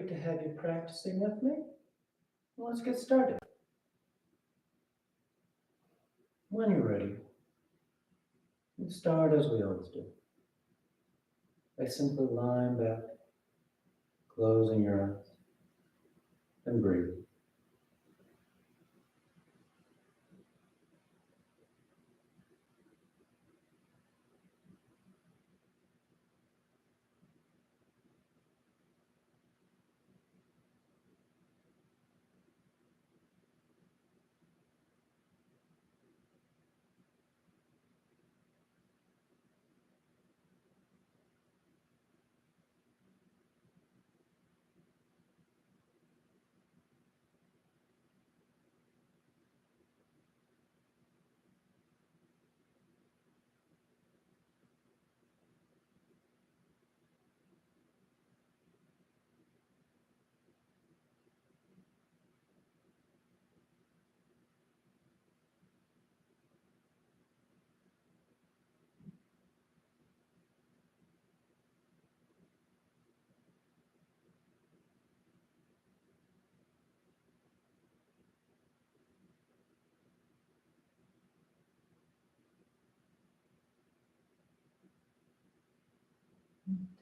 great to have you practicing with me. Let's get started. When you're ready, you start as we always do, by simply lying back, closing your eyes, and breathing.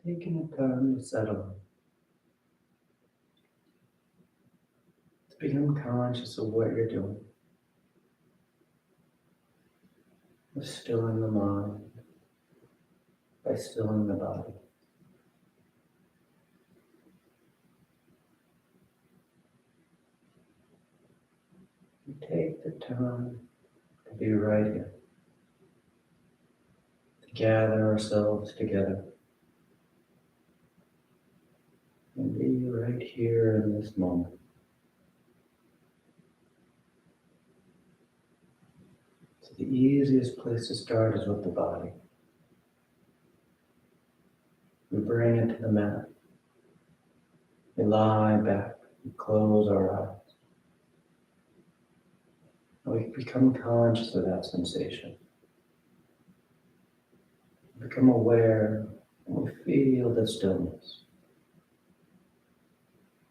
Taking the time to settle, to become conscious of what you're doing, of stilling the mind by stilling the body. You take the time to be right here, to gather ourselves together, and be right here in this moment. So the easiest place to start is with the body. We bring it to the mat. We lie back, we close our eyes. And we become conscious of that sensation. We become aware, and we feel the stillness.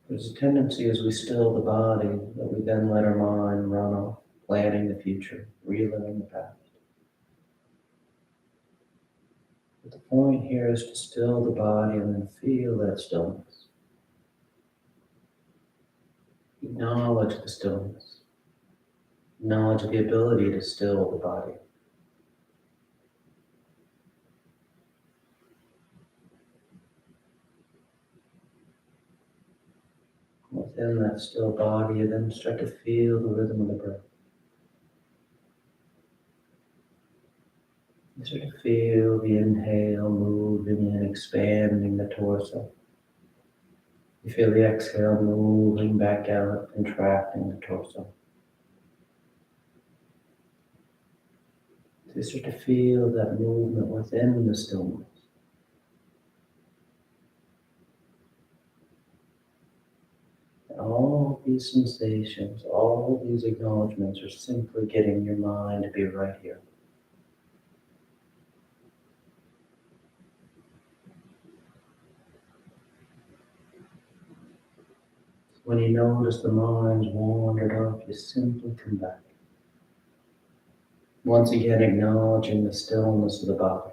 There's a tendency as we still the body that we then let our mind run off, planning the future, reliving the past. But the point here is to still the body and then feel that stillness. Acknowledge the stillness. Acknowledge the ability to still the body. Within that still body, you then start to feel the rhythm of the breath. You start to feel the inhale moving and expanding the torso. You feel the exhale moving back out, contracting the torso. So you start to feel that movement within the stillness. And all these sensations, all these acknowledgements are simply getting your mind to be right here. When you notice the mind's wandered off, you simply come back. Once again, acknowledging the stillness of the body,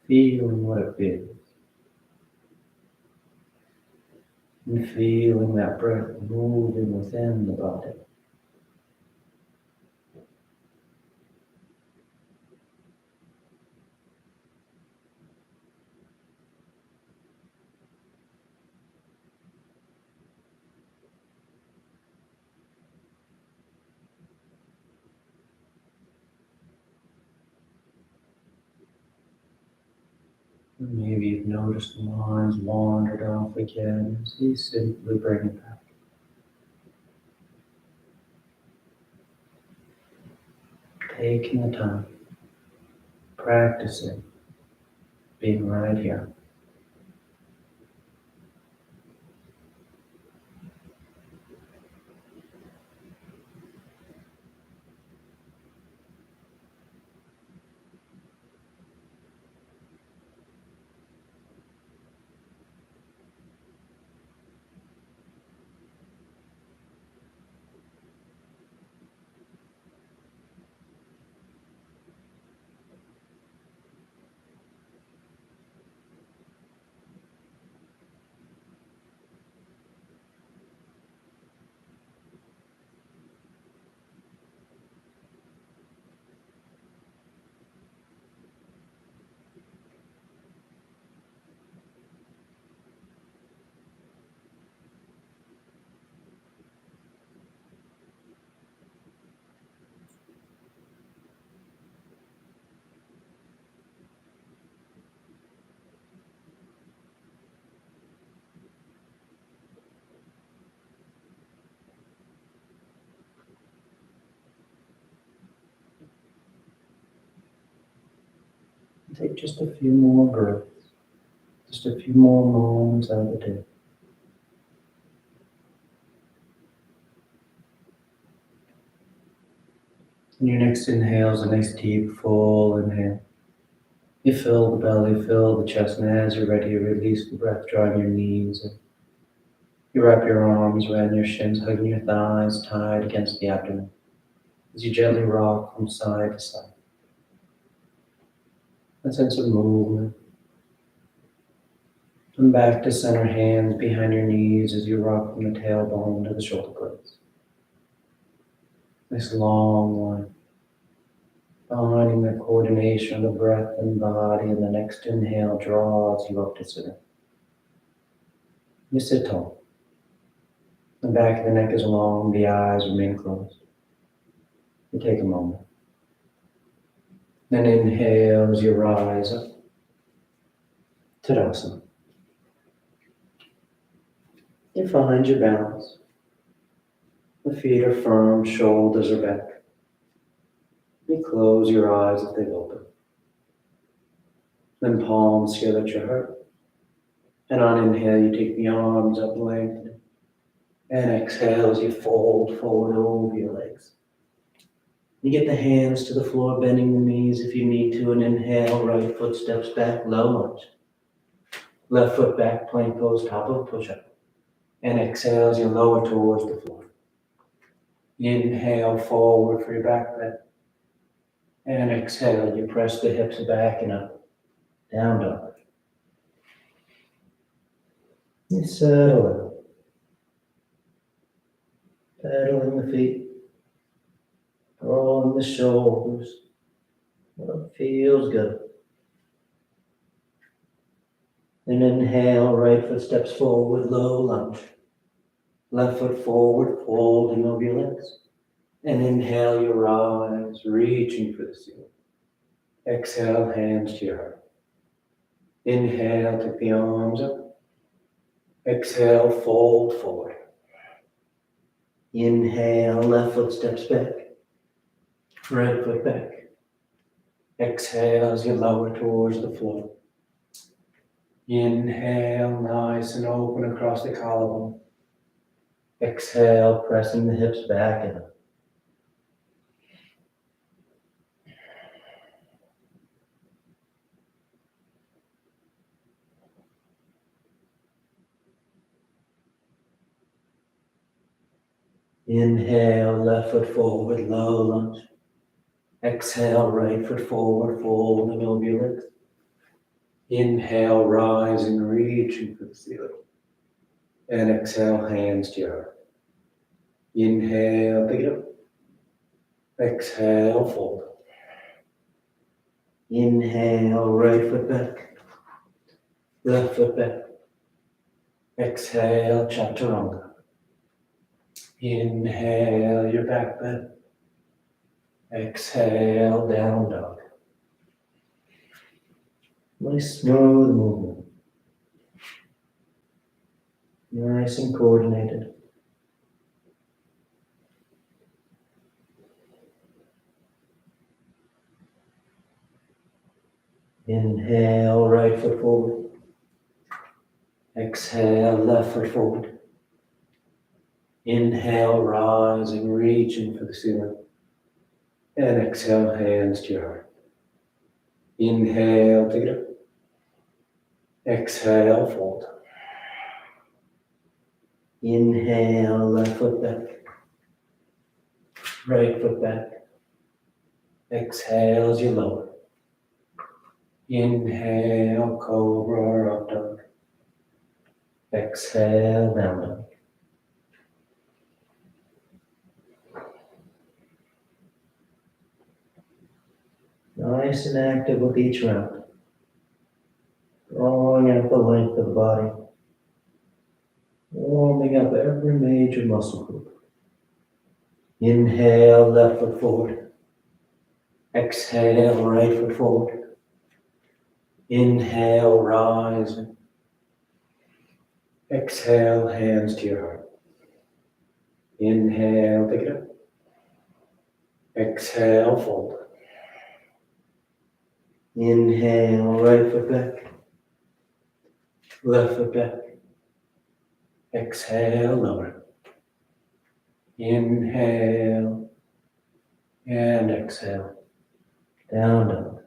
feeling what it feels, and feeling that breath moving within the body. Maybe you've noticed the mind's wandered off again, so you simply bring it back. Taking the time, practicing, being right here. take just a few more breaths, just a few more moments out of the day. And your next inhale is a nice deep, full inhale. You fill the belly, fill the chest, and as you're ready, you release the breath, drawing your knees in. You wrap your arms around your shins, hugging your thighs tied against the abdomen as you gently rock from side to side. A sense of movement. And back to center, hands behind your knees as you rock from the tailbone to the shoulder blades. Nice long line. Finding the coordination of the breath and body, and the next inhale draws you up to center. You sit tall. The back of the neck is long, the eyes remain closed. You take a moment. Then inhale as you rise up. Tadasana. You find your balance. The feet are firm, shoulders are back. You close your eyes if they've opened. Then palms together at your heart. And on inhale, you take the arms up length. And exhale as you fold forward over your legs. You get the hands to the floor, bending the knees if you need to. And inhale, right foot steps back, low lunge. Left foot back, plank pose, top of push-up. And exhale as you lower towards the floor. Inhale forward for your back bend. And exhale, you press the hips back and up. Down dog. You settle in. Pedaling the feet. Rolling the shoulders. Well, it feels good. And inhale, right foot steps forward, low lunge. Left foot forward, folding over your legs. And inhale, you rise, reaching for the ceiling. Exhale, hands to your heart. Inhale, take the arms up. Exhale, fold forward. Inhale, left foot steps back. Right foot back. Exhale as you lower towards the floor. Inhale, nice and open across the collarbone. Exhale, pressing the hips back and up. Inhale, left foot forward, low lunge. Exhale, right foot forward, folding over your legs. Inhale, rising, reaching for the ceiling. And exhale, hands to your heart. Inhale, pick it up. Exhale, fold. Inhale, right foot back. Left foot back. Exhale, chaturanga. Inhale, your back bend. Exhale, down dog. Nice smooth movement. Nice and coordinated. Inhale, right foot forward. Exhale, left foot forward. Inhale, rising, reaching for the ceiling. And exhale, hands to your heart. Inhale, take it up. Exhale, fold. Inhale, left foot back. Right foot back. Exhale as you lower. Inhale, cobra or up dog. Exhale, down dog. Nice and active with each round. Drawing out the length of the body. Warming up every major muscle group. Inhale, left foot forward. Exhale, right foot forward. Inhale, rising. Exhale, hands to your heart. Inhale, pick it up. Exhale, fold. Inhale, right foot back, left foot back. Exhale, lower. Inhale and exhale. Down, down.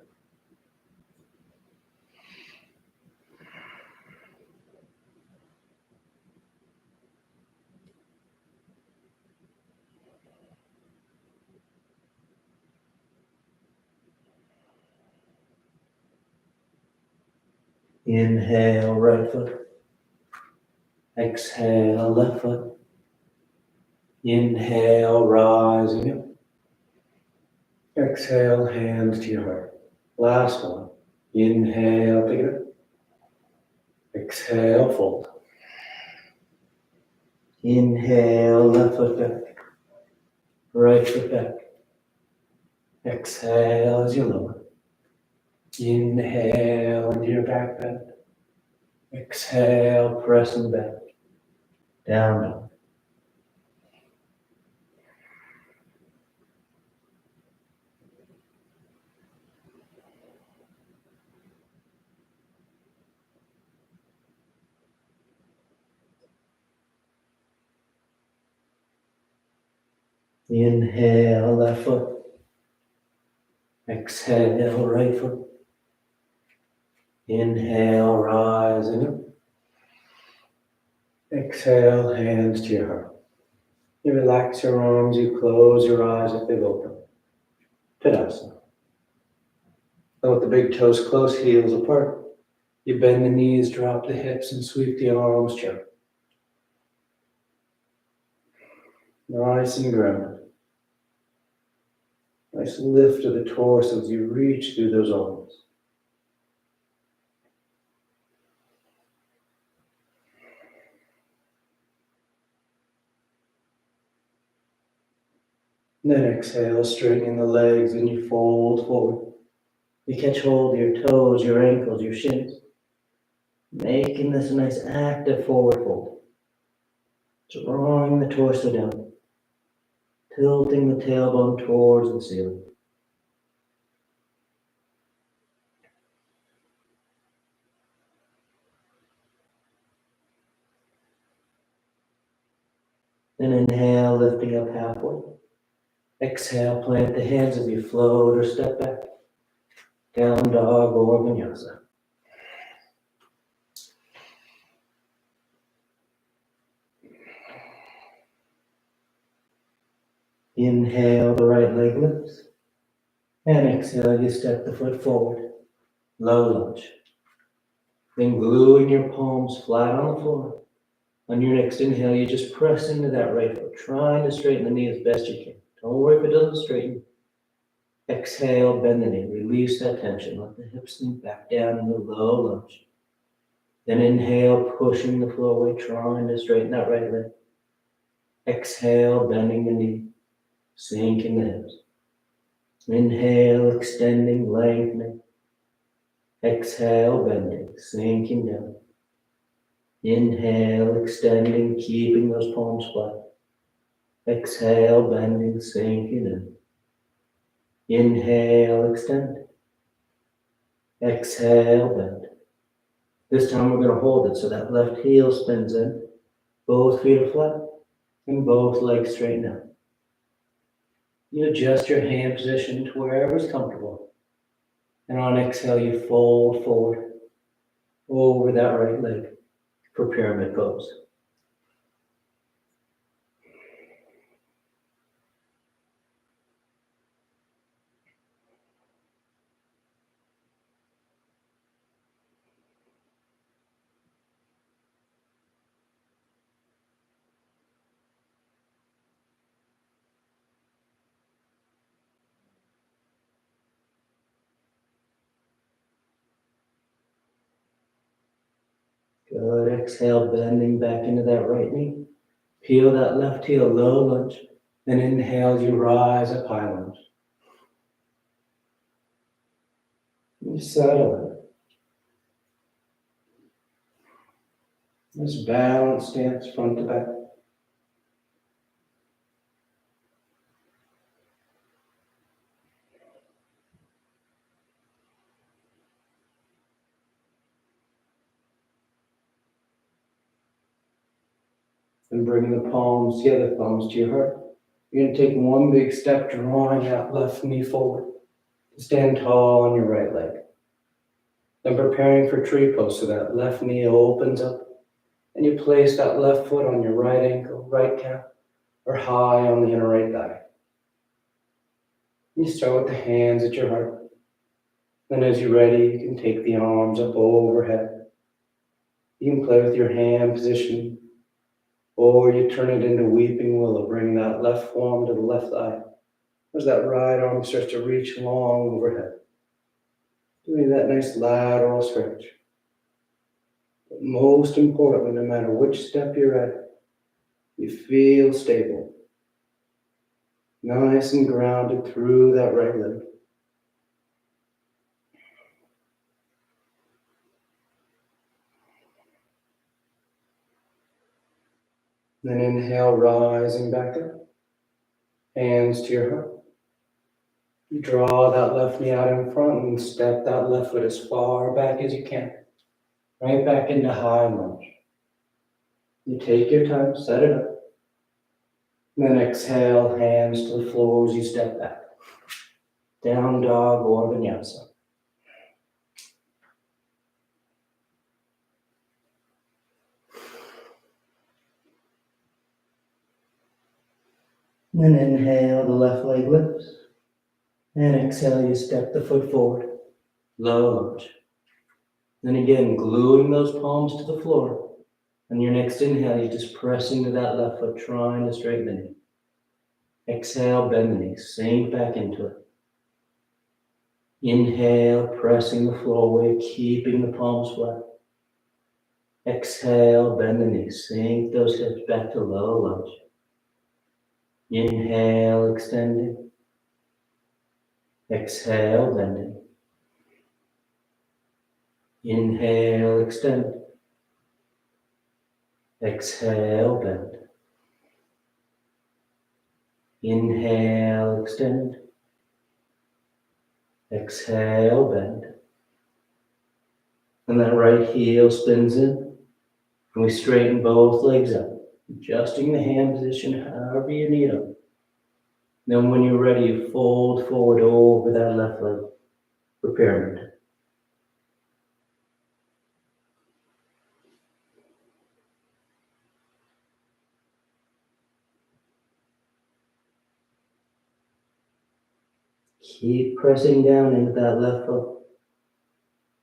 Inhale, right foot. Exhale, left foot. Inhale, rising up. Exhale, hands to your heart. Last one. Inhale, pick it up. Exhale, fold. Inhale, left foot back. Right foot back. Exhale as you lower. Inhale into your back bend. Exhale, pressing back. Down, down. Inhale, left foot. Exhale, right foot. Inhale, rising up. Exhale, hands to your heart. You relax your arms, you close your eyes if they've opened. Tadasana. And with the big toes close, heels apart. You bend the knees, drop the hips, and sweep the arms gently. Nice and grounded. Nice lift of the torso as you reach through those arms. And then exhale, straightening the legs, and you fold forward. You catch hold of your toes, your ankles, your shins, making this a nice active forward fold. Drawing the torso down, tilting the tailbone towards the ceiling. Then inhale, lifting up halfway. Exhale, plant the hands as you float or step back. Down dog or vinyasa. Inhale, the right leg lifts. And exhale, you step the foot forward. Low lunge. Then gluing your palms flat on the floor. On your next inhale, you just press into that right foot, trying to straighten the knee as best you can. Don't worry if it doesn't straighten. Exhale, bend the knee, release that tension. Let the hips sink back down in the low lunge. Then inhale, pushing the floor away, trying to straighten that right leg. Exhale, bending the knee, sinking the hips. Inhale, extending, lengthening. Exhale, bending, sinking down. Inhale, extending, keeping those palms flat. Exhale, bending, sinking in. Inhale, extend. Exhale, bend. This time we're going to hold it so that left heel spins in. Both feet are flat and both legs straighten out. You adjust your hand position to wherever's comfortable. And on exhale, you fold forward over that right leg for pyramid pose. Good. Exhale, bending back into that right knee. Peel that left heel, low lunge. Then inhale, you rise up, high lunge. You settle in. This balanced stance, front to back. And bringing the palms together, thumbs to your heart. You're going to take one big step, drawing that left knee forward. Stand tall on your right leg. Then preparing for tree pose, so that left knee opens up. And you place that left foot on your right ankle, right calf, or high on the inner right thigh. You start with the hands at your heart. Then as you're ready, you can take the arms up overhead. You can play with your hand position, or you turn it into weeping willow, bring that left forearm to the left thigh. As that right arm starts to reach long overhead. Doing that nice lateral stretch. But most importantly, no matter which step you're at, you feel stable. Nice and grounded through that right leg. Then inhale, rising back up. Hands to your heart. You draw that left knee out in front and step that left foot as far back as you can. Right back into high lunge. You take your time, set it up. Then exhale, hands to the floor as you step back. Down dog or vinyasa. Then inhale, the left leg lifts. And exhale, you step the foot forward. Low lunge. Then again, gluing those palms to the floor. On your next inhale, you're just pressing to that left foot, trying to straighten the knee. Exhale, bend the knee, sink back into it. Inhale, pressing the floor away, keeping the palms flat. Exhale, bend the knee, sink those hips back to low lunge. Inhale, extending. Exhale, bending. Inhale, extend. Exhale, bend. Inhale, extend. Exhale, bend. And that right heel spins in. And we straighten both legs up, adjusting the hand position however you need them. Then when you're ready, you fold forward over that left leg for pyramid. Keep pressing down into that left foot.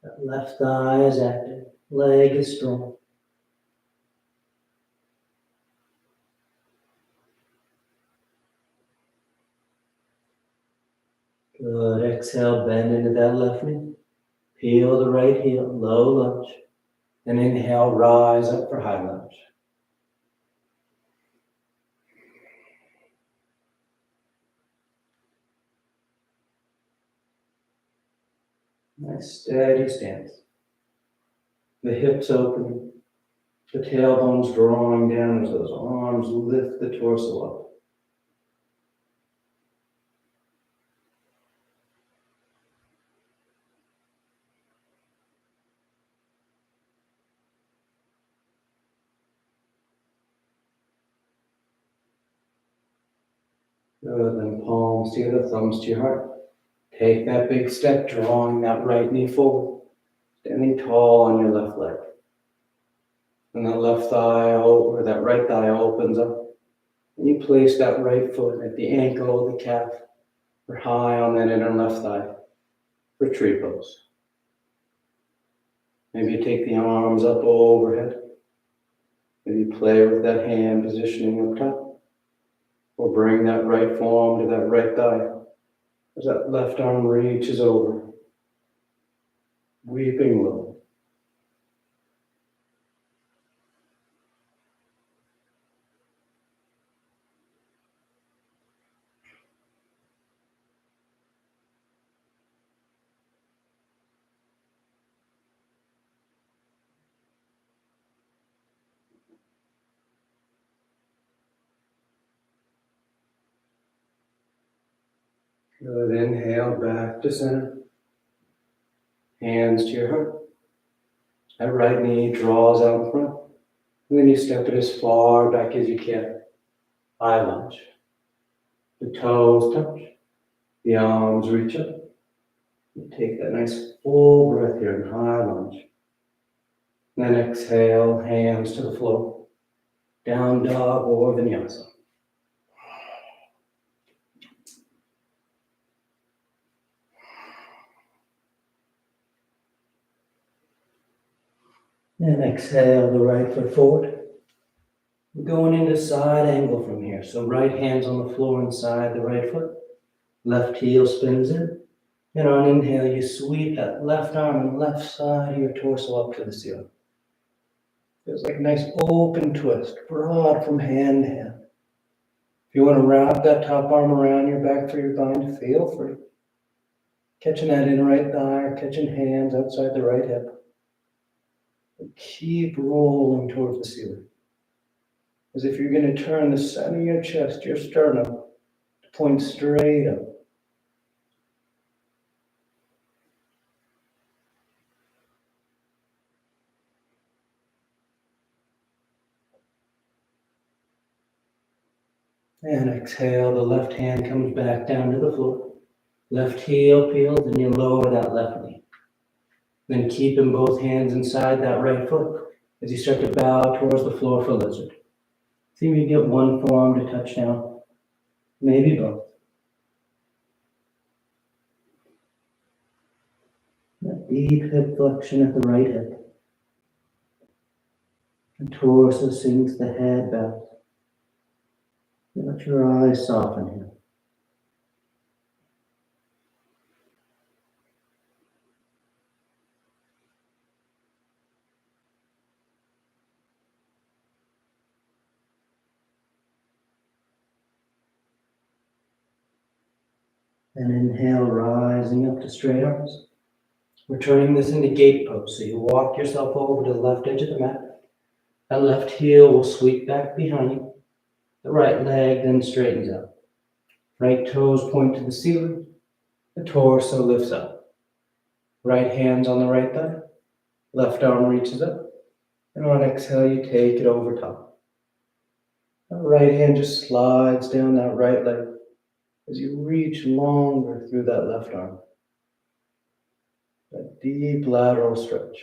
That left thigh is active, leg is strong. Good, exhale, bend into that left knee. Peel the right heel, low lunge. Then inhale, rise up for high lunge. Nice steady stance. The hips open, the tailbone's drawing down as those arms lift the torso up. Good, then palms together, thumbs to your heart. Take that big step, drawing that right knee forward. Standing tall on your left leg. And that left thigh, or that right thigh opens up. And you place that right foot at the ankle, the calf, or high on that inner left thigh for tree pose. Maybe you take the arms up overhead. Maybe play with that hand positioning up top. Or bring that right forearm to that right thigh as that left arm reaches over. Weeping willow. Good, inhale back to center. Hands to your heart. That right knee draws out in front. And then you step it as far back as you can. High lunge. The toes touch. The arms reach up. You take that nice full breath here in high lunge. And then exhale, hands to the floor. Down dog or vinyasa. And exhale the right foot forward. We're going into side angle from here. So right hand's on the floor inside the right foot. Left heel spins in. And on inhale, you sweep that left arm and left side of your torso up to the ceiling. Feels like a nice open twist, broad from hand to hand. If you want to wrap that top arm around your back for your bind, feel free. Catching that in right thigh, or catching hands outside the right hip. And keep rolling towards the ceiling. As if you're going to turn the center of your chest, your sternum, to point straight up. And exhale, the left hand comes back down to the floor. Left heel peels, and you lower that left knee. Then keeping both hands inside that right foot as you start to bow towards the floor for lizard. See if you get one forearm to touch down, maybe both. That deep hip flexion at the right hip. The torso sinks, the head bows. Let your eyes soften here. And inhale, rising up to straight arms. We're turning this into gate pose. So you walk yourself over to the left edge of the mat. That left heel will sweep back behind you. The right leg then straightens out. Right toes point to the ceiling. The torso lifts up. Right hand's on the right thigh. Left arm reaches up. And on exhale, you take it over top. That right hand just slides down that right leg as you reach longer through that left arm. That deep lateral stretch.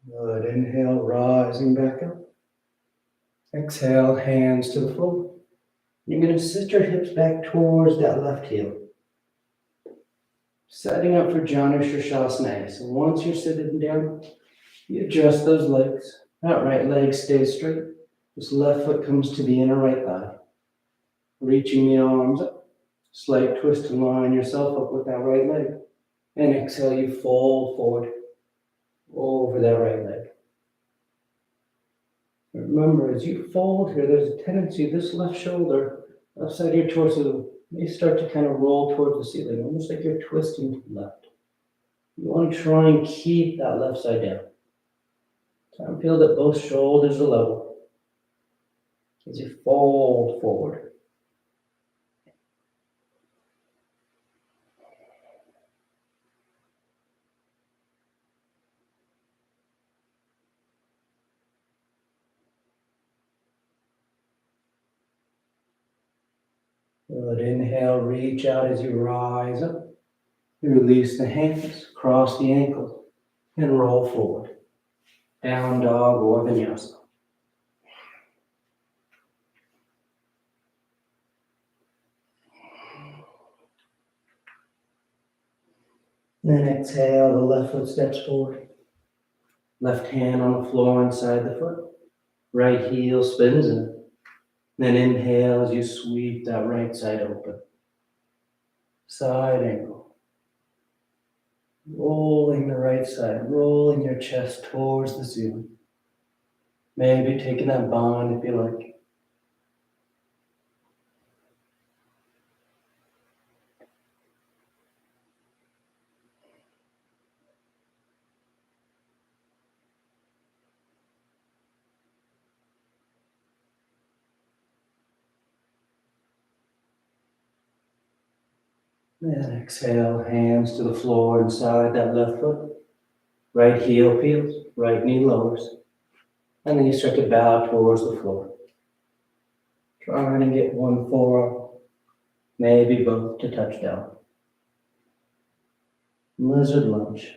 Good. Inhale, rising back up. Exhale, hands to the floor. You're going to sit your hips back towards that left heel. Setting up for Janu Shirshasana. So once you're sitting down, you adjust those legs. That right leg stays straight. This left foot comes to the inner right thigh. Reaching the arms up. Slight twist to line yourself up with that right leg. And exhale, you fold forward over that right leg. Remember, as you fold here, there's a tendency this left shoulder, left side of your torso, may start to kind of roll towards the ceiling, almost like you're twisting to the left. You want to try and keep that left side down. Try and feel that both shoulders are level as you fold forward. Good. Inhale, reach out as you rise up. Release the hands, cross the ankles, and roll forward. Down dog or vinyasa. Then exhale, the left foot steps forward. Left hand on the floor inside the foot. Right heel spins in. Then inhale as you sweep that right side open. Side angle. Rolling the right side, rolling your chest towards the ceiling. Maybe taking that bind if you like. And exhale, hands to the floor inside that left foot. Right heel peels, right knee lowers. And then you start to bow towards the floor. Trying to get one forearm, maybe both to touch down. Lizard lunge.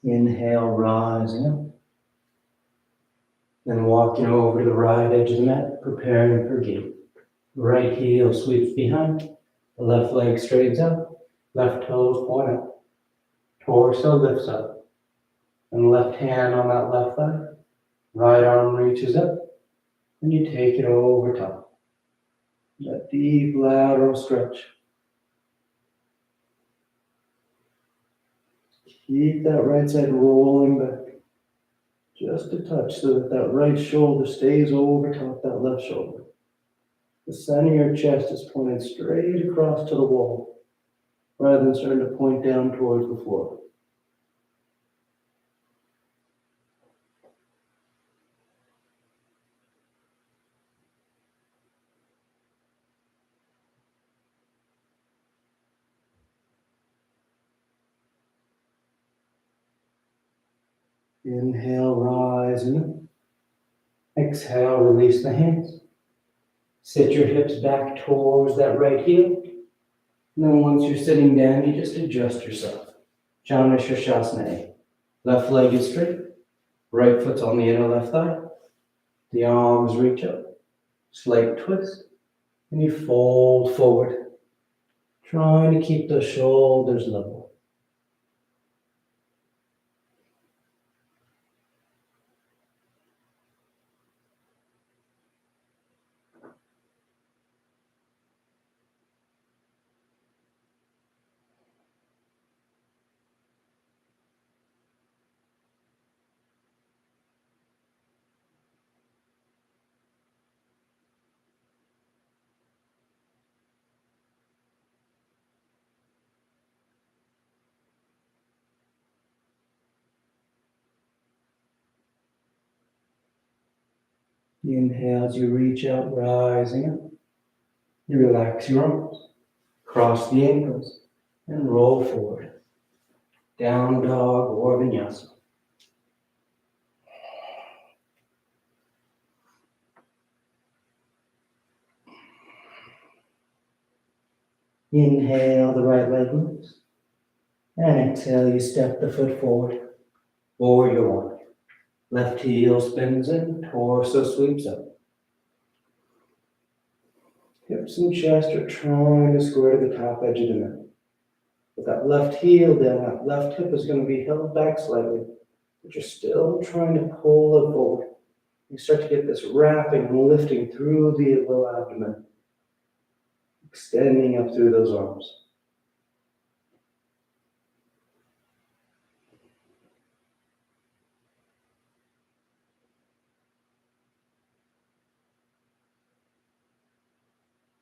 Inhale, rising up. Then walking over to the right edge of the mat, preparing for gate. Right heel sweeps behind. The left leg straightens out. Left toes point up. Torso lifts up. And left hand on that left thigh. Right arm reaches up. And you take it over top. That deep lateral stretch. Keep that right side rolling back. Just a touch so that that right shoulder stays over top that left shoulder. The center of your chest is pointed straight across to the wall, rather than starting to point down towards the floor. Inhale, rising up. Exhale, release the hands. Sit your hips back towards that right heel. And then once you're sitting down, you just adjust yourself. Janu Shirshasana A. Left leg is straight. Right foot's on the inner left thigh. The arms reach up. Slight twist. And you fold forward. Trying to keep the shoulders level. Inhale as you reach out, rising up. You relax your arms, cross the ankles, and roll forward. Down dog or vinyasa. Inhale, the right leg moves. And exhale, you step the foot forward, warrior one. Left heel spins in, torso sweeps up. Hips and chest are trying to square to the top edge of the mat. With that left heel down, that left hip is going to be held back slightly, but you're still trying to pull it forward. You start to get this wrapping and lifting through the low abdomen, extending up through those arms.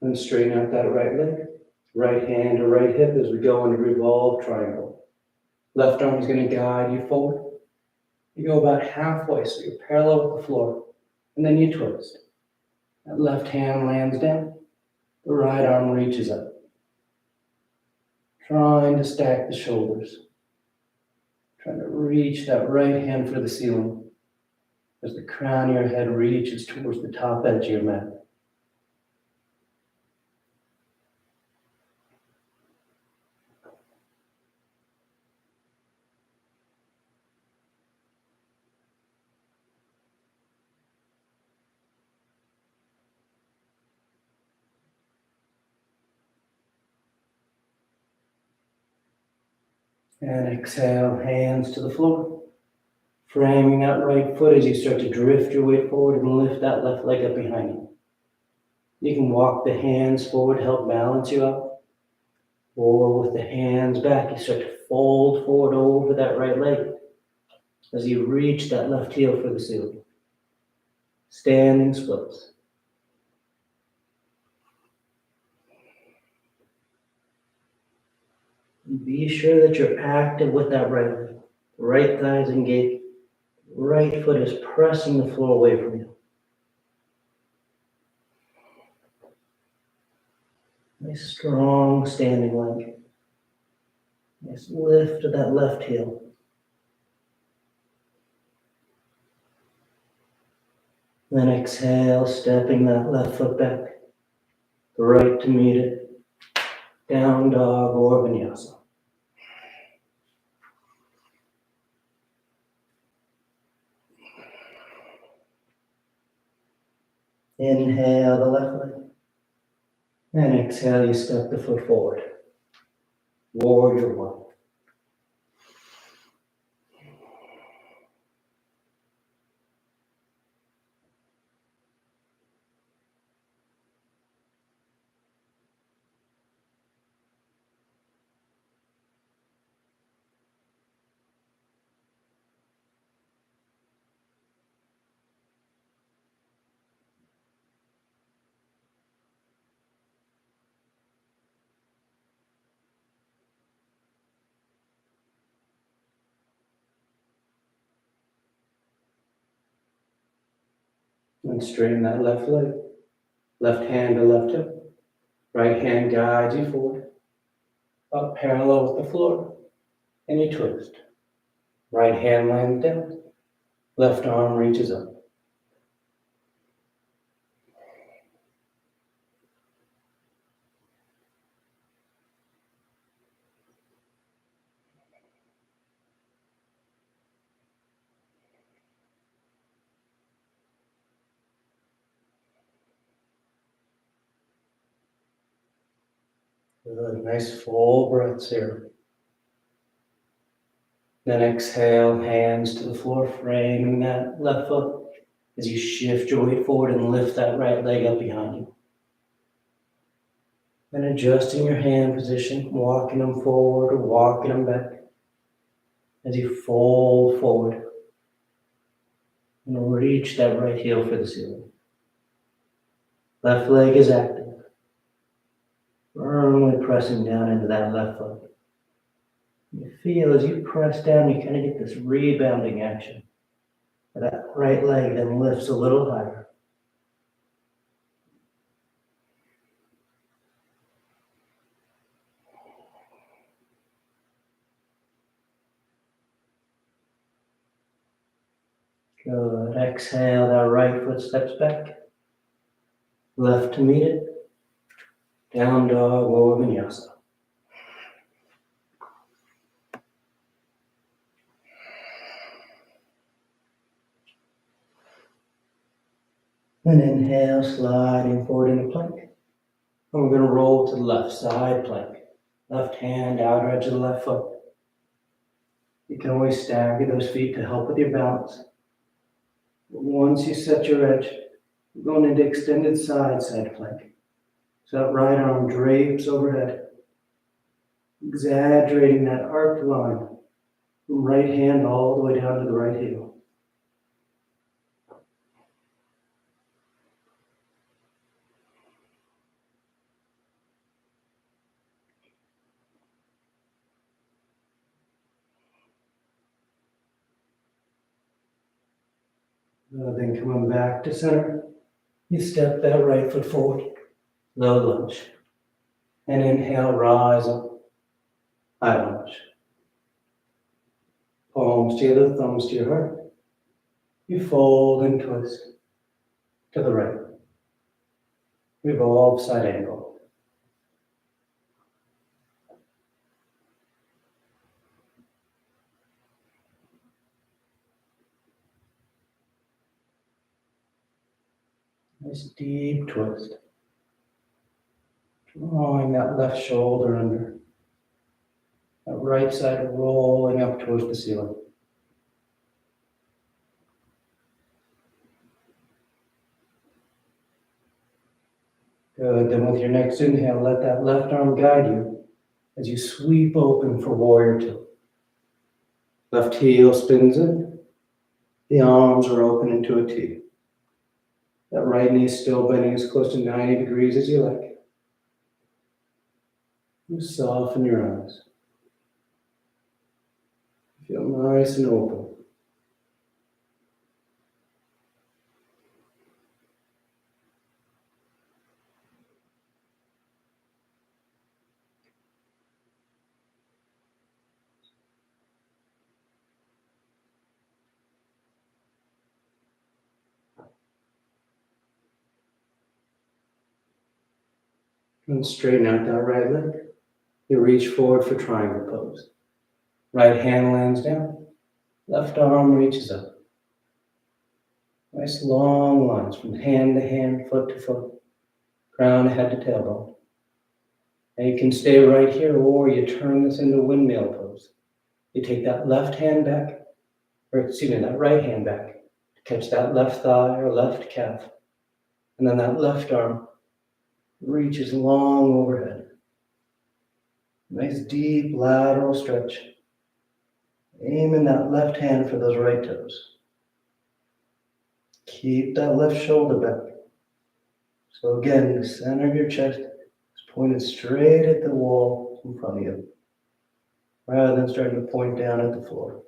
And straighten out that right leg. Right hand to right hip as we go into revolve triangle. Left arm is going to guide you forward. You go about halfway, so you're parallel with the floor. And then you twist. That left hand lands down. The right arm reaches up. Trying to stack the shoulders. Trying to reach that right hand for the ceiling as the crown of your head reaches towards the top edge of your mat. And exhale, hands to the floor. Framing that right foot as you start to drift your way forward and lift that left leg up behind you. You can walk the hands forward, help balance you up. Or with the hands back, you start to fold forward over that right leg as you reach that left heel for the ceiling. Standing splits. Be sure that you're active with that right leg. Right thigh is engaged. Right foot is pressing the floor away from you. Nice strong standing leg. Nice lift of that left heel. Then exhale, stepping that left foot back. The right to meet it. Down dog or vinyasa. Inhale the left leg. And exhale, you step the foot forward. Warrior one. And straighten that left leg. Left hand to left hip. Right hand guides you forward. Up parallel with the floor. And you twist. Right hand lands down. Left arm reaches up. Good, nice full breaths here. Then exhale, hands to the floor, framing that left foot as you shift your weight forward and lift that right leg up behind you. Then adjusting your hand position, walking them forward or walking them back as you fold forward and reach that right heel for the ceiling. Left leg is active, firmly pressing down into that left foot. You feel as you press down, you kind of get this rebounding action. That right leg then lifts a little higher. Good. Exhale, that right foot steps back. Left to meet it. Down dog or vinyasa. And inhale, sliding forward into plank. And we're going to roll to the left side plank. Left hand, outer edge of the left foot. You can always stagger those feet to help with your balance. But once you set your edge, you're going into extended side plank. So that right arm drapes overhead, exaggerating that arced line from right hand all the way down to the right heel. Then coming back to center, you step that right foot forward, low lunge. And inhale, rise up, high lunge. Palms together, thumbs to your heart. You fold and twist to the right. Revolve side angle. Nice deep twist. Drawing that left shoulder under. That right side rolling up towards the ceiling. Good, then with your next inhale, let that left arm guide you as you sweep open for warrior two. Left heel spins in, the arms are open into a T. That right knee still bending as close to 90 degrees as you like. You soften your eyes. Feel nice and open. And straighten out that right leg. You reach forward for triangle pose. Right hand lands down. Left arm reaches up. Nice long lines from hand to hand, foot to foot, crown head to tailbone. And you can stay right here, or you turn this into windmill pose. You take that left hand back, or excuse me, that right hand back to catch that left thigh or left calf. And then that left arm reaches long overhead. Nice deep lateral stretch. Aiming that left hand for those right toes. Keep that left shoulder back. So again, the center of your chest is pointed straight at the wall in front of you, rather than starting to point down at the floor.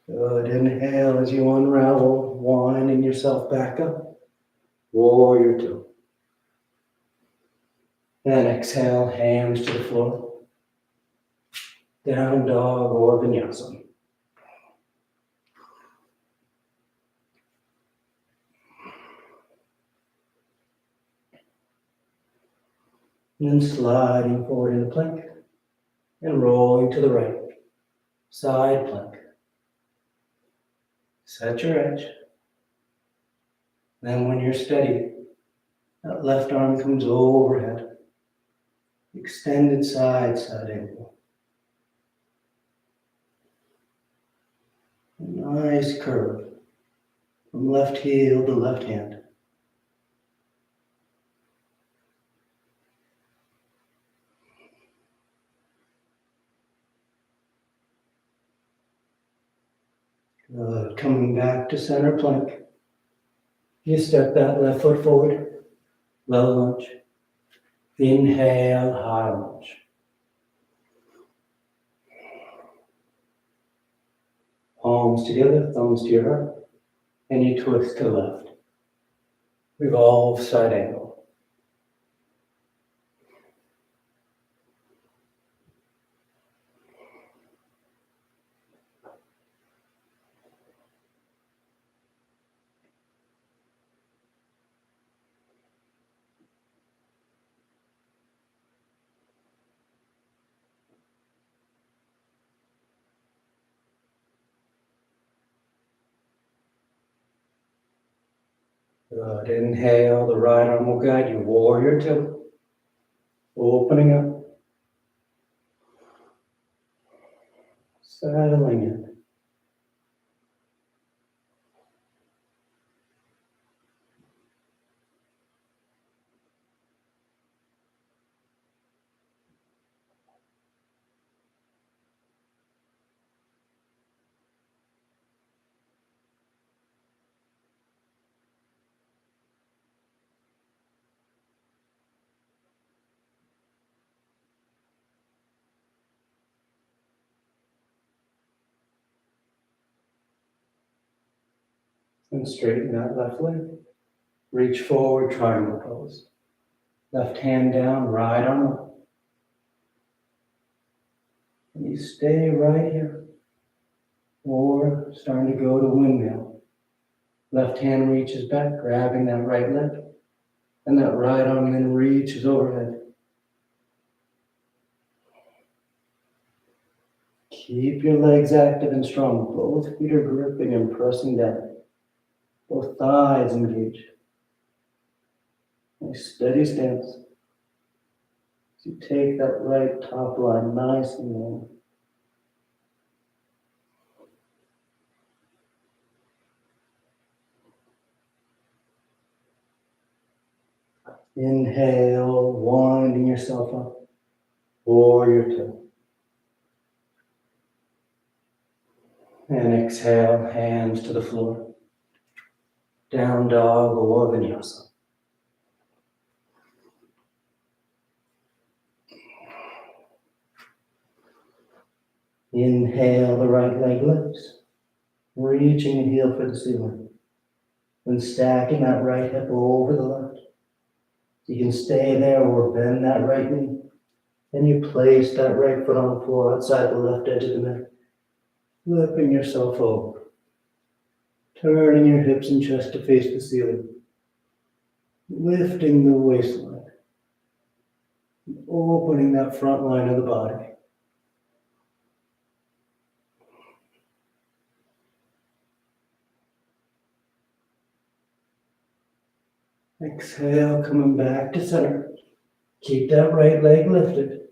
Good. Inhale as you unravel, winding yourself back up. Warrior two. And exhale, hands to the floor. Down dog or vinyasa. And then sliding forward in the plank and rolling to the right. Side plank. Set your edge. Then when you're steady, that left arm comes overhead. Extended side angle. A nice curve from left heel to left hand. Good. Coming back to center plank. You step that left foot forward, low lunge. Inhale, high lunge. Palms together, thumbs to your heart, and you twist to the left. Revolve side angle. Good. Inhale, the right arm will guide you. Warrior two. Opening up. Settling in. And straighten that left leg. Reach forward, triangle pose. Left hand down, right arm up. And you stay right here. Or starting to go to windmill. Left hand reaches back, grabbing that right leg. And that right arm then reaches overhead. Keep your legs active and strong. Both feet are gripping and pressing down. Both thighs engage. Nice steady stance. As you take that right top line nice and long. Inhale, winding yourself up, warrior two. And exhale, hands to the floor. Down dog or vinyasa. Inhale, the right leg lifts, reaching the heel for the ceiling. Then stacking that right hip over the left. You can stay there or bend that right knee. Then you place that right foot on the floor outside the left edge of the mat. Flipping yourself over. Turning your hips and chest to face the ceiling. Lifting the waistline. Opening that front line of the body. Exhale, coming back to center. Keep that right leg lifted.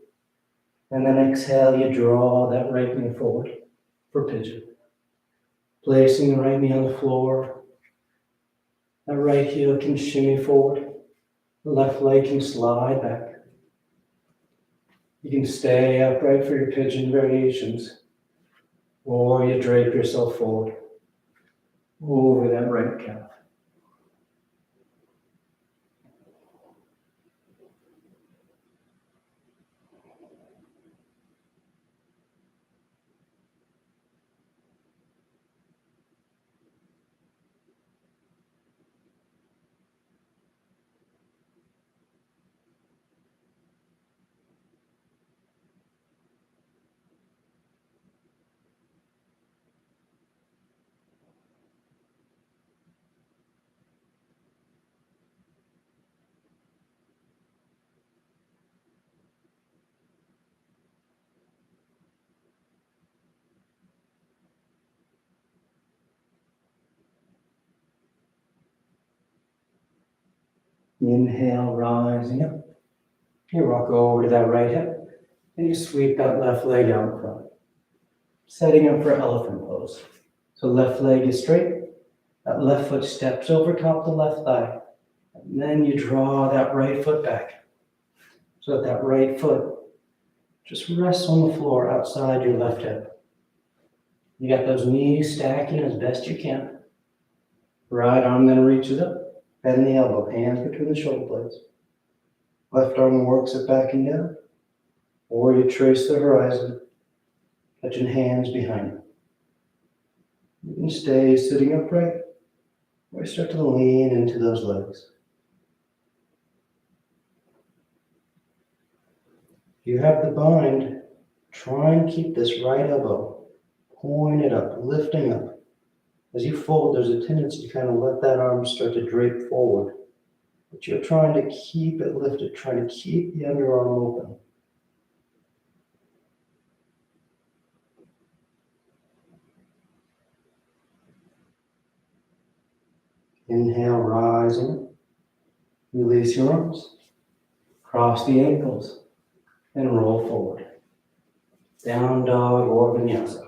And then exhale, you draw that right knee forward for pigeon. Placing the right knee on the floor. That right heel can shimmy forward. The left leg can slide back. You can stay upright for your pigeon variations. Or you drape yourself forward over that right calf. Inhale, rising up. You rock over to that right hip, and you sweep that left leg out in front. Setting up for elephant pose. So left leg is straight, that left foot steps over top the left thigh, and then you draw that right foot back. So that right foot just rests on the floor outside your left hip. You got those knees stacking as best you can. Right arm then reaches up. Bend the elbow, hands between the shoulder blades. Left arm works it back and down. Or you trace the horizon, touching hands behind you. You can stay sitting upright, or you start to lean into those legs. If you have the bind, try and keep this right elbow pointed up, lifting up. As you fold, there's a tendency to kind of let that arm start to drape forward. But you're trying to keep it lifted, trying to keep the underarm open. Inhale, rising. Release your arms. Cross the ankles and roll forward. Down dog or vinyasa.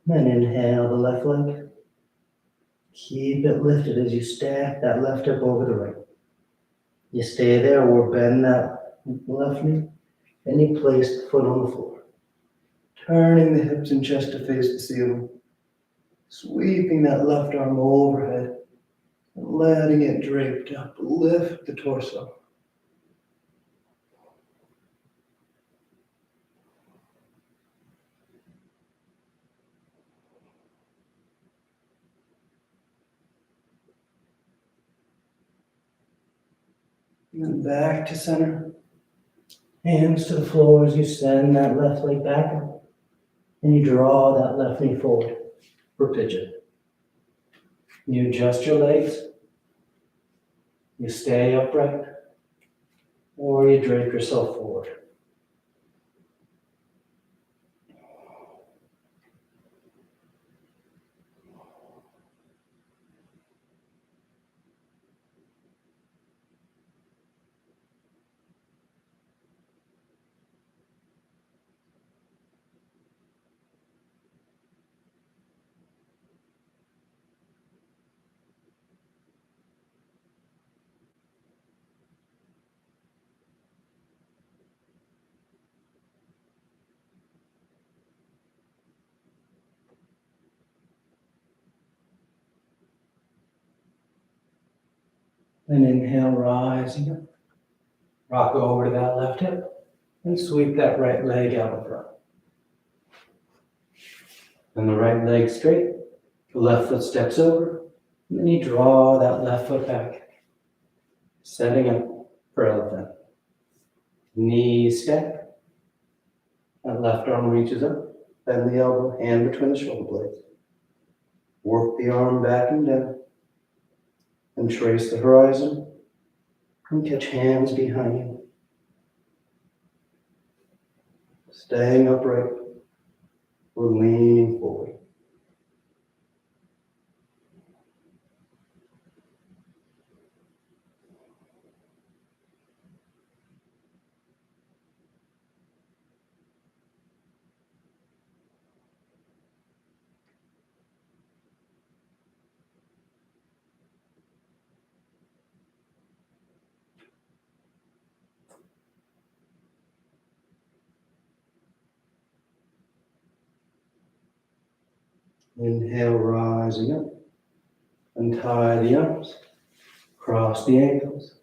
Then inhale the left leg. Keep it lifted as you stack that left hip over the right. You stay there or bend that left knee, and you place the foot on the floor. Turning the hips and chest to face the ceiling. Sweeping that left arm overhead, and letting it drape up. Lift the torso. And then back to center. Hands to the floor as you send that left leg back up. And you draw that left knee forward for pigeon. You adjust your legs. You stay upright. Or you drape yourself forward. Then inhale, rising up. Rock over to that left hip and sweep that right leg out in front. Then the right leg straight, the left foot steps over, and then you draw that left foot back, setting up for elephant. Knees stack, that left arm reaches up, bend the elbow, hand between the shoulder blades. Work the arm back and down, and trace the horizon, and catch hands behind you. Staying upright, or leaning forward. Inhale, rising up, untie the arms, cross the ankles,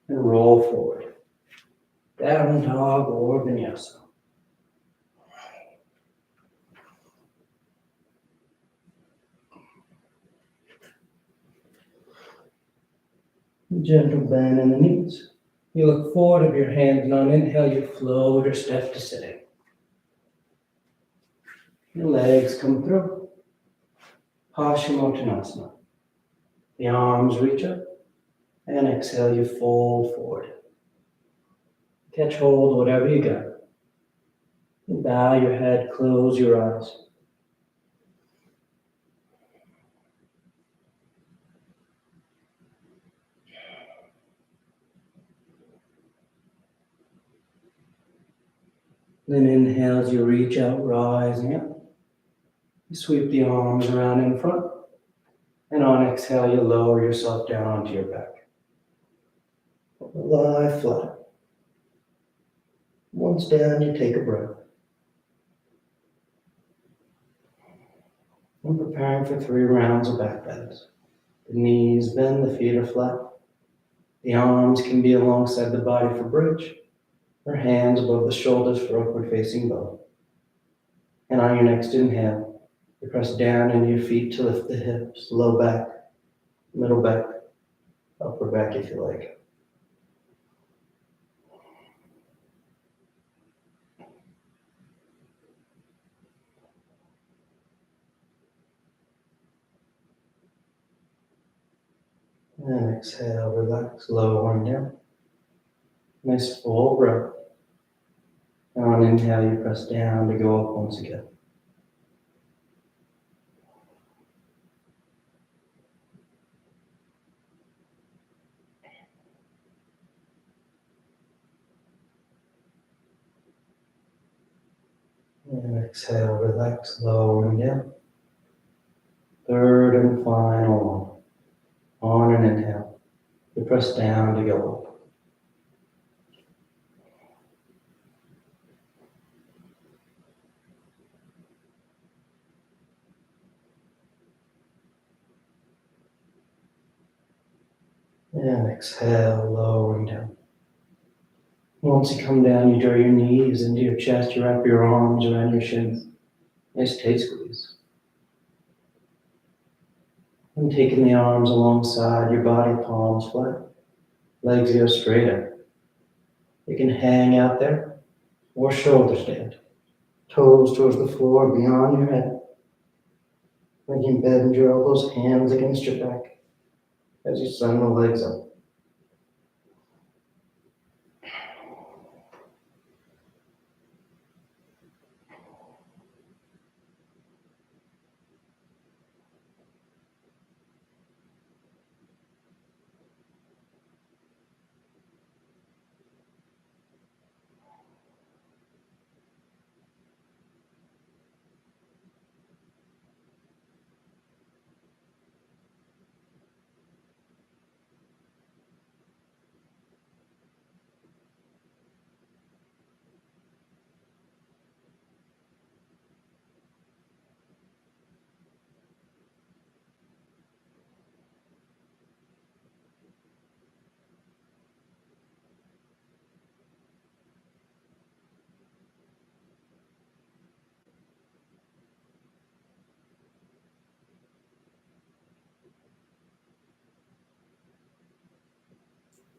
and roll forward. Down dog or vinyasa. Gentle bend in the knees. You look forward of your hands, and on inhale, you float or step to sitting. Your legs come through. Paschimottanasana. The arms reach up, and exhale, you fold forward. Catch hold, whatever you got. You bow your head, close your eyes. Then inhale as you reach out, rising up. You sweep the arms around in front. And on exhale, you lower yourself down onto your back. Lie flat. Once down, you take a breath. I'm preparing for 3 rounds of back bends. The knees bend, the feet are flat. The arms can be alongside the body for bridge, or hands above the shoulders for upward facing bow. And on your next inhale, you press down into your feet to lift the hips, low back, middle back, upper back if you like. And exhale, relax, lowering down. Nice full breath. And on inhale, you press down to go up once again. And exhale, relax, lowering down. Third and final one. On an inhale, you press down to go up. And exhale, lowering down. Once you come down, you draw your knees into your chest, you wrap your arms around your shins. Nice tight squeeze. And taking the arms alongside your body, palms flat. Legs go straight up. You can hang out there or shoulder stand. Toes towards the floor beyond your head. You can bend your elbows, hands against your back as you send the legs up.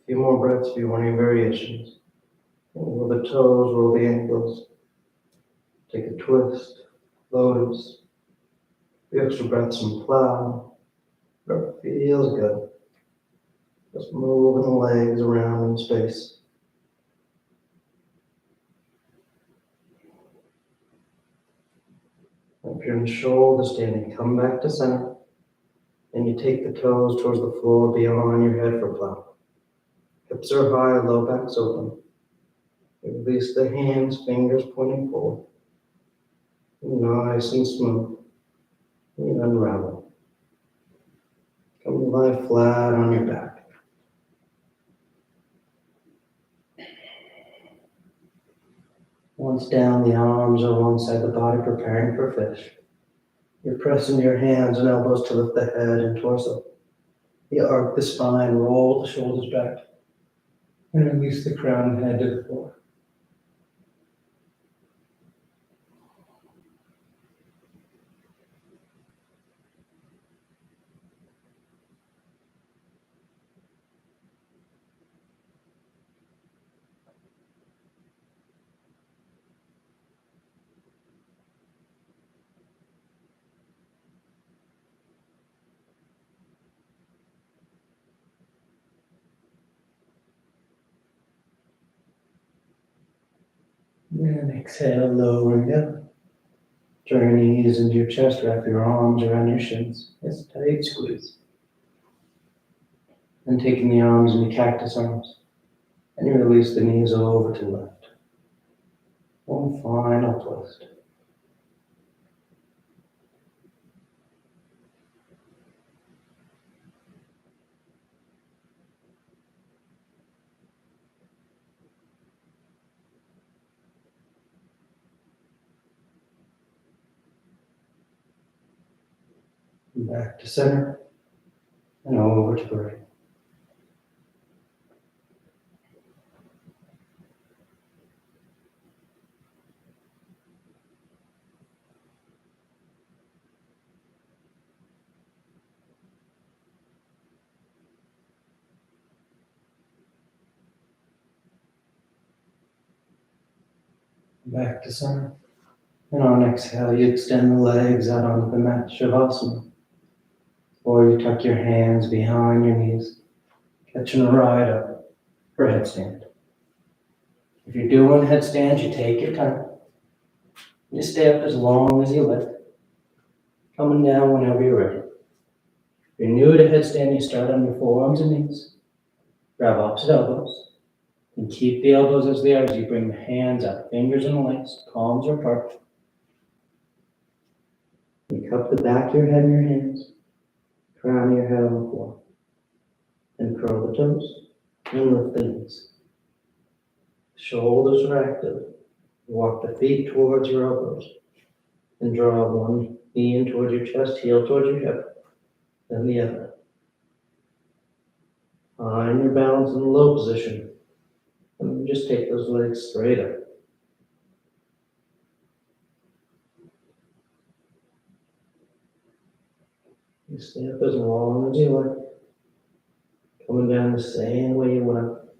A few more breaths if you want any variations. Roll the toes, roll the ankles. Take a twist, lotus. The extra breaths and plow. Whatever feels good. Just moving the legs around in space. If you're in shoulder standing, come back to center. And you take the toes towards the floor beyond your head for plow. Hips are high, low back's open. You release the hands, fingers pointing forward. Nice and smooth. And unravel. Come to lie flat on your back. Once down, the arms are alongside the body, preparing for fish. You're pressing your hands and elbows to lift the head and torso. You arc the spine, roll the shoulders back, and release the crown and head to the floor. And exhale, lowering down. Turn your knees into your chest, wrap your arms around your shins. It's a tight squeeze. And taking the arms into cactus arms. And you release the knees over to the left. One final twist. Back to center. And over to the right. Back to center. And on exhale, you extend the legs out onto the mat, Shavasana. Or you tuck your hands behind your knees, catching a ride up for headstand. If you're doing headstands, you take your time. You stay up as long as you like. Coming down whenever you're ready. If you're new to headstand, you start on your forearms and knees. Grab opposite elbows. And keep the elbows as they are as you bring the hands up, fingers and legs, palms are apart. You cup the back of your head in your hands, crown your head on the floor, and curl the toes and lift the knees. Shoulders are active. Walk the feet towards your elbows and draw one knee in towards your chest, heel towards your hip, then the other. Find your balance in the low position, and just take those legs straight up. You stay up as long as you like, coming down the same way you went up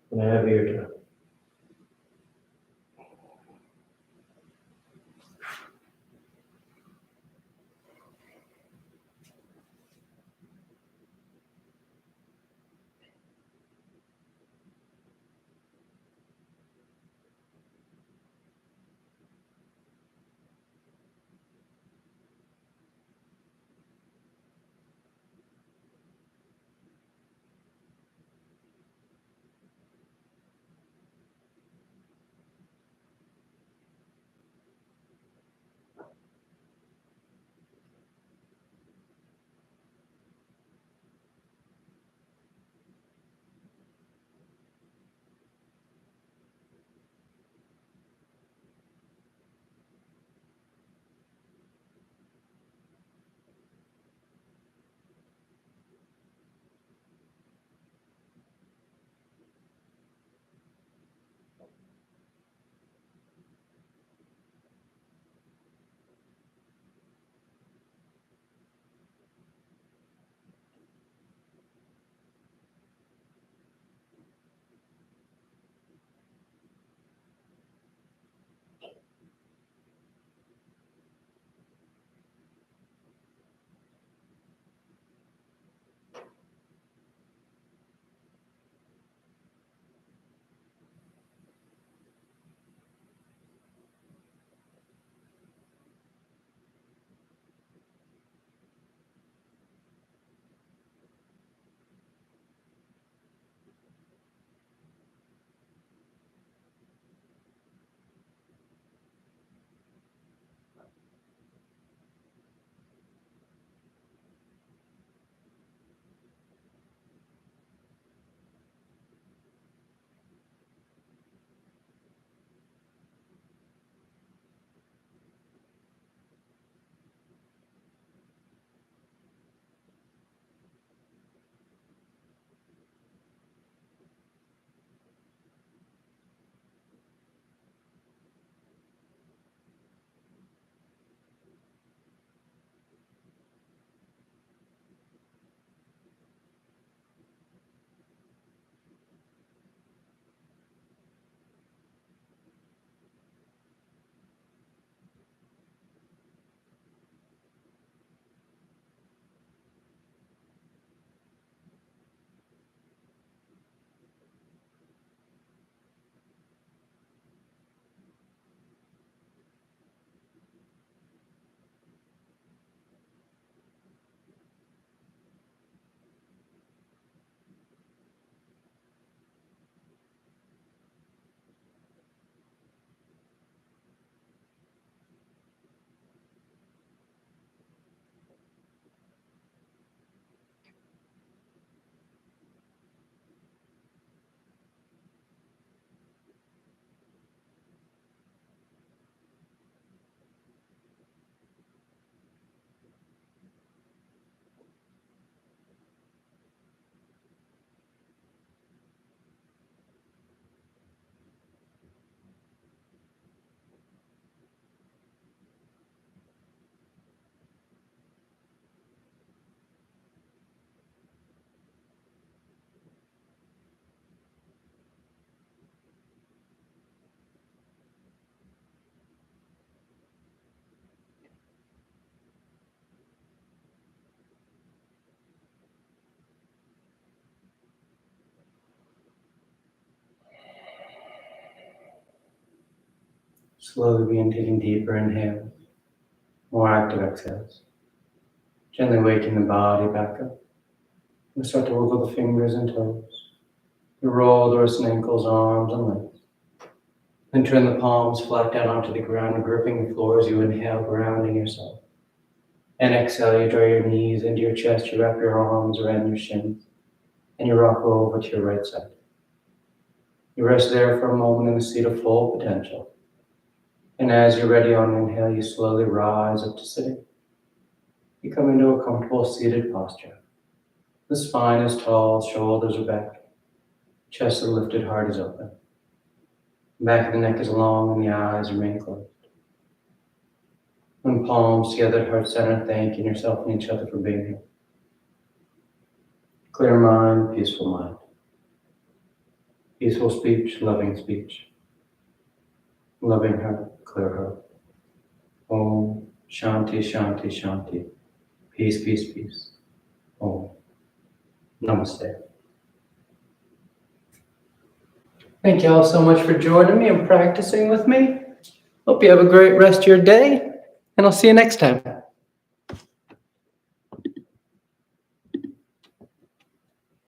whenever you're done. Slowly begin taking deeper inhales, more active exhales. Gently waking the body back up. We start to wiggle the fingers and toes. You roll the wrists and ankles, arms and legs. Then turn the palms flat down onto the ground, gripping the floor as you inhale, grounding yourself. And exhale, you draw your knees into your chest, you wrap your arms around your shins, and you rock over to your right side. You rest there for a moment in the seat of full potential. And as you're ready on inhale, you slowly rise up to sitting. You come into a comfortable seated posture. The spine is tall, shoulders are back, chest is lifted, heart is open. The back of the neck is long and the eyes remain closed. When palms together, heart center, thanking yourself and each other for being here. Clear mind, peaceful mind. Peaceful speech, loving speech. Loving heart, clear heart. Om Shanti, Shanti, Shanti. Peace, peace, peace. Om. Namaste. Thank you all so much for joining me and practicing with me. Hope you have a great rest of your day, and I'll see you next time.